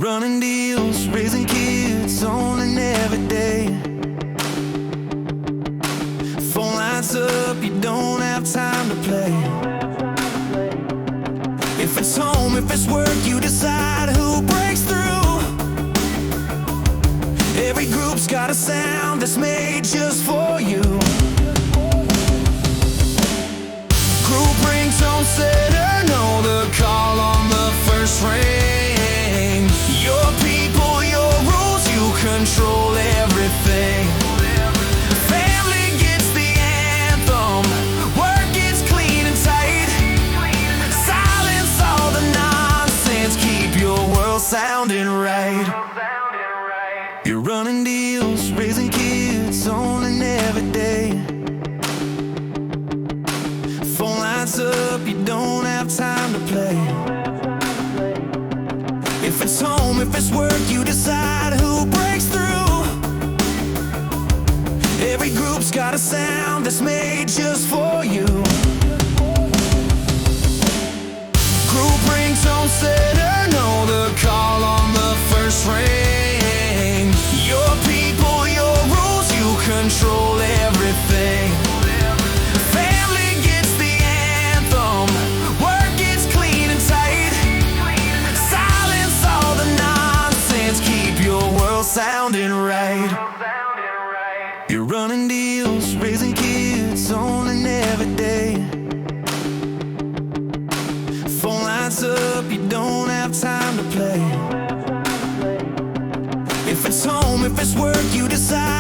running deals, raising kids on an every day. Phone lights up, you don't have time to play. If it's home, if it's work, you decide who breaks through. Every group's got a sound that's made just for you. Group Ringtone Setter, know the call on the first ring. Your people, your rules, you control everything. Family gets the anthem, work gets clean and tight. Silence all the nonsense, keep your world sounding right. You're running deals, raising kids on an every day. Phone lights up, you don't have time to play. If it's home, if it's work, you decide who breaks through. Every group's got a sound that's made just for you.